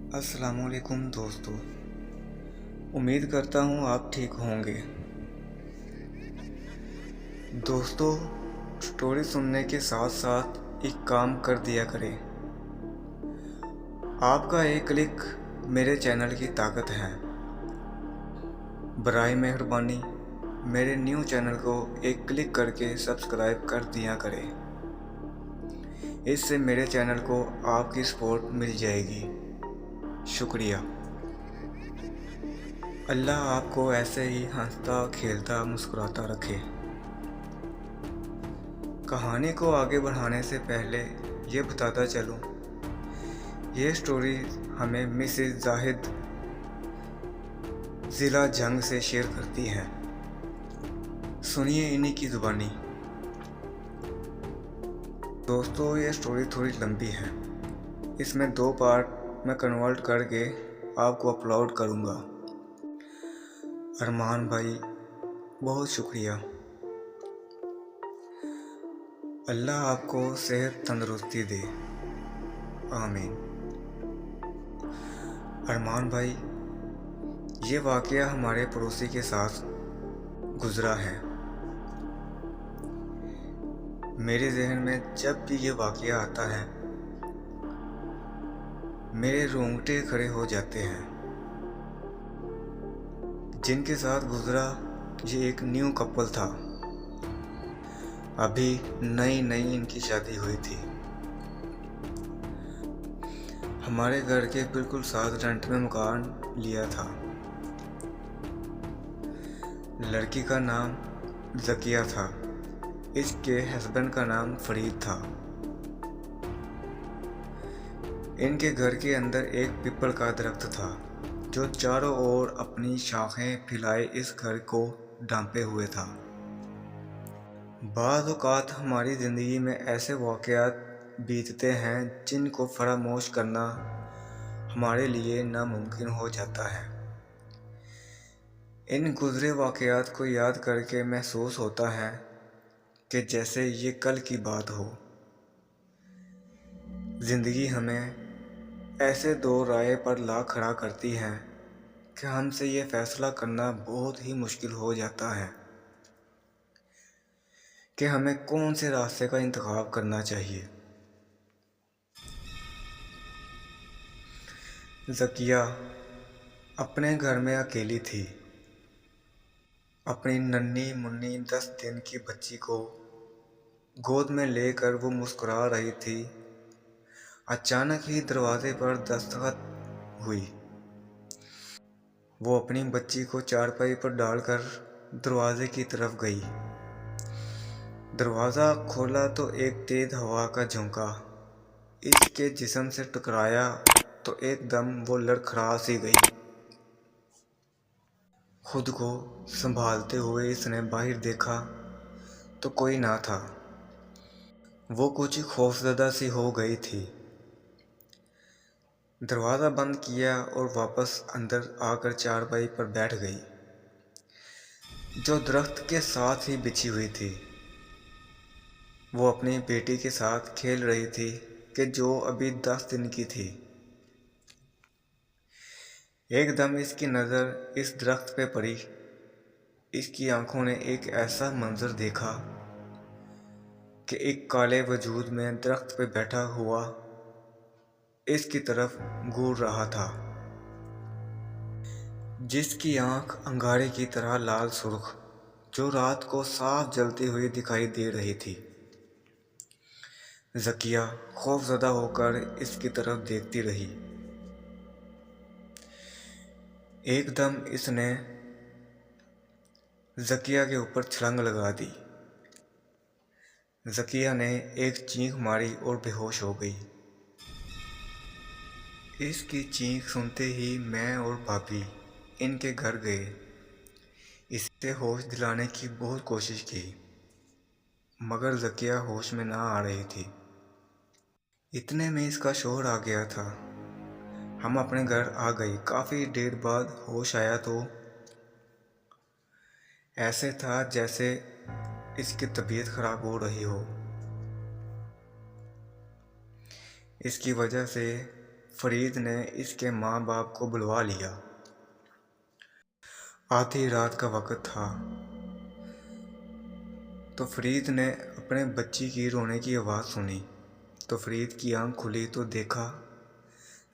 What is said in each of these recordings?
अस्सलामुअलैकुम दोस्तों। उम्मीद करता हूँ आप ठीक होंगे। दोस्तों, स्टोरी सुनने के साथ साथ एक काम कर दिया करें। आपका एक क्लिक मेरे चैनल की ताकत है। बराए मेहरबानी मेरे न्यू चैनल को एक क्लिक करके सब्सक्राइब कर दिया करें। इससे मेरे चैनल को आपकी सपोर्ट मिल जाएगी। शुक्रिया। अल्लाह आपको ऐसे ही हंसता खेलता मुस्कुराता रखे। कहानी को आगे बढ़ाने से पहले ये बताता चलूँ, ये स्टोरी हमें मिसेस जाहिद ज़िला जंग से शेयर करती है। सुनिए इन्हीं की ज़ुबानी। दोस्तों, ये स्टोरी थोड़ी लंबी है। इसमें 2 पार्ट मैं कन्वर्ट करके आपको अपलोड करूँगा। अरमान भाई, बहुत शुक्रिया। अल्लाह आपको सेहत तंदुरुस्ती दे, आमीन। अरमान भाई, ये वाक़या हमारे पड़ोसी के साथ गुज़रा है। मेरे ज़हन में जब भी ये वाक़या आता है, मेरे रोंगटे खड़े हो जाते हैं। जिनके साथ गुज़रा ये एक न्यू कपल था। अभी नई नई इनकी शादी हुई थी। हमारे घर के बिल्कुल साथ रेंट में मकान लिया था। लड़की का नाम ज़किया था। इसके हस्बैंड का नाम फरीद था। इनके घर के अंदर एक पीपल का दरख्त था जो चारों ओर अपनी शाखें फैलाए इस घर को ढांपे हुए था। बाज़ औक़ात हमारी ज़िंदगी में ऐसे वाक़यात बीतते हैं जिनको फरामोश करना हमारे लिए नामुमकिन हो जाता है। इन गुज़रे वाक़यात को याद करके महसूस होता है कि जैसे ये कल की बात हो। ज़िंदगी हमें ऐसे दो राय पर ला खड़ा करती है कि हमसे ये फ़ैसला करना बहुत ही मुश्किल हो जाता है कि हमें कौन से रास्ते का इंतखाब करना चाहिए। ज़किया अपने घर में अकेली थी। अपनी नन्ही मुन्नी 10 दिन की बच्ची को गोद में लेकर वो मुस्कुरा रही थी। अचानक ही दरवाजे पर दस्तखत हुई। वो अपनी बच्ची को चारपाई पर डालकर दरवाजे की तरफ गई। दरवाज़ा खोला तो एक तेज हवा का झोंका इसके जिस्म से टकराया तो एकदम वो लड़खड़ा सी गई। खुद को संभालते हुए इसने बाहर देखा तो कोई ना था। वो कुछ खौफज़दा सी हो गई थी। दरवाज़ा बंद किया और वापस अंदर आकर चारपाई पर बैठ गई जो दरख्त के साथ ही बिछी हुई थी। वो अपनी बेटी के साथ खेल रही थी कि जो अभी 10 दिन की थी। एकदम इसकी नज़र इस दरख्त पे पड़ी। इसकी आंखों ने एक ऐसा मंजर देखा कि एक काले वजूद में दरख्त पे बैठा हुआ इसकी तरफ घूर रहा था, जिसकी आंख अंगारे की तरह लाल सुर्ख जो रात को साफ जलती हुई दिखाई दे रही थी। ज़किया खौफज़दा होकर इसकी तरफ देखती रही। एकदम इसने ज़किया के ऊपर छलांग लगा दी। ज़किया ने एक चीख मारी और बेहोश हो गई। इसकी चीख सुनते ही मैं और भाभी इनके घर गए। इसे होश दिलाने की बहुत कोशिश की मगर ज़किया होश में ना आ रही थी। इतने में इसका शोहर आ गया था। हम अपने घर आ गए। काफ़ी देर बाद होश आया तो ऐसे था जैसे इसकी तबीयत ख़राब हो रही हो। इसकी वजह से फरीद ने इसके माँ बाप को बुलवा लिया। आधी रात का वक़्त था तो फरीद ने अपने बच्ची की रोने की आवाज़ सुनी। तो फरीद की आंख खुली तो देखा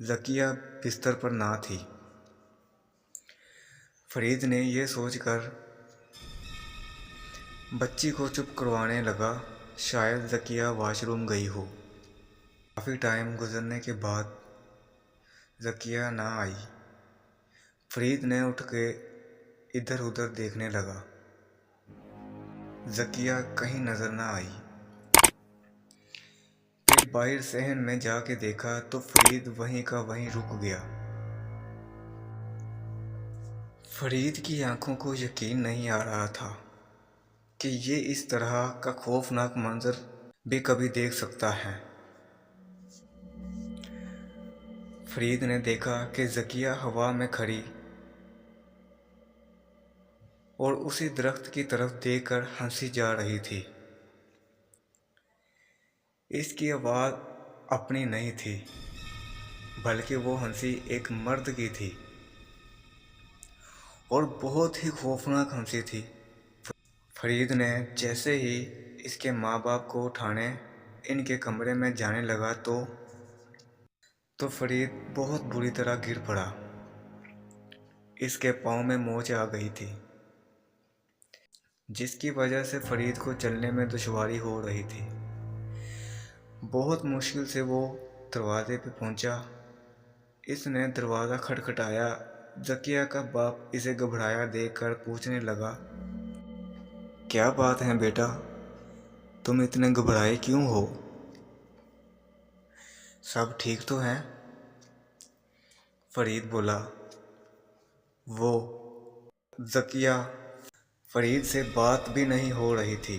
ज़किया बिस्तर पर ना थी। फरीद ने यह सोचकर बच्ची को चुप करवाने लगा, शायद ज़किया वॉशरूम गई हो। काफ़ी टाइम गुजरने के बाद ज़किया ना आई। फरीद ने उठ के इधर उधर देखने लगा, ज़किया कहीं नज़र ना आई। फिर बाहर सहन में जाके देखा तो फरीद वहीं का वहीं रुक गया। फरीद की आंखों को यकीन नहीं आ रहा था कि ये इस तरह का खौफनाक मंजर भी कभी देख सकता है। फरीद ने देखा कि ज़किया हवा में खड़ी और उसी दरख्त की तरफ देखकर हंसी जा रही थी। इसकी आवाज़ अपनी नहीं थी, बल्कि वो हंसी एक मर्द की थी और बहुत ही खौफनाक हंसी थी। फरीद ने जैसे ही इसके माँ बाप को उठाने इनके कमरे में जाने लगा तो फरीद बहुत बुरी तरह गिर पड़ा। इसके पाँव में मोच आ गई थी, जिसकी वजह से फरीद को चलने में दुश्वारी हो रही थी। बहुत मुश्किल से वो दरवाजे पे पहुंचा। इसने दरवाज़ा खटखटाया। ज़किया का बाप इसे घबराया देखकर पूछने लगा, क्या बात है बेटा, तुम इतने घबराए क्यों हो? सब ठीक तो है? फरीद बोला। वो ज़किया फरीद से बात भी नहीं हो रही थी।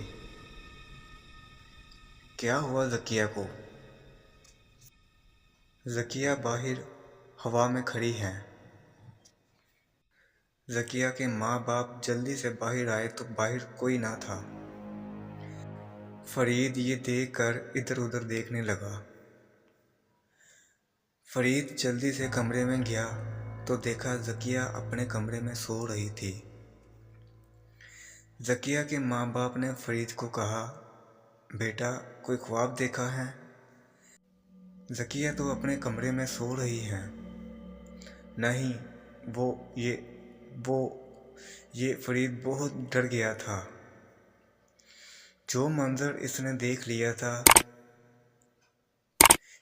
क्या हुआ ज़किया को? ज़किया बाहर हवा में खड़ी है। ज़किया के माँ बाप जल्दी से बाहर आए तो बाहर कोई ना था। फरीद ये देखकर इधर उधर देखने लगा। फरीद जल्दी से कमरे में गया तो देखा ज़किया अपने कमरे में सो रही थी। ज़किया के माँ बाप ने फरीद को कहा, बेटा कोई ख्वाब देखा है? ज़किया तो अपने कमरे में सो रही है। नहीं, वो ये फरीद बहुत डर गया था। जो मंजर इसने देख लिया था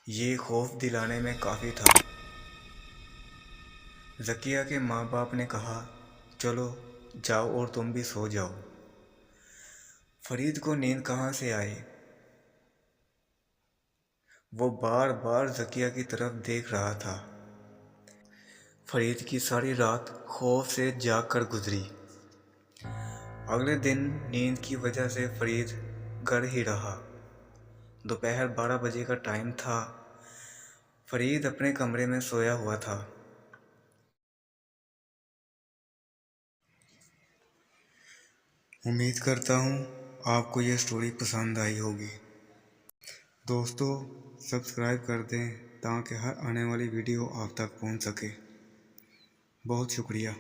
ये खौफ दिलाने में काफ़ी था। ज़किया के माँ बाप ने कहा, चलो जाओ और तुम भी सो जाओ। फरीद को नींद कहाँ से आई? वो बार बार ज़किया की तरफ देख रहा था। फरीद की सारी रात खौफ से जाग कर गुजरी। अगले दिन नींद की वजह से फरीद घर ही रहा। दोपहर 12 बजे का टाइम था। फरीद अपने कमरे में सोया हुआ था। उम्मीद करता हूँ आपको यह स्टोरी पसंद आई होगी। दोस्तों सब्सक्राइब कर दें ताकि हर आने वाली वीडियो आप तक पहुँच सके। बहुत शुक्रिया।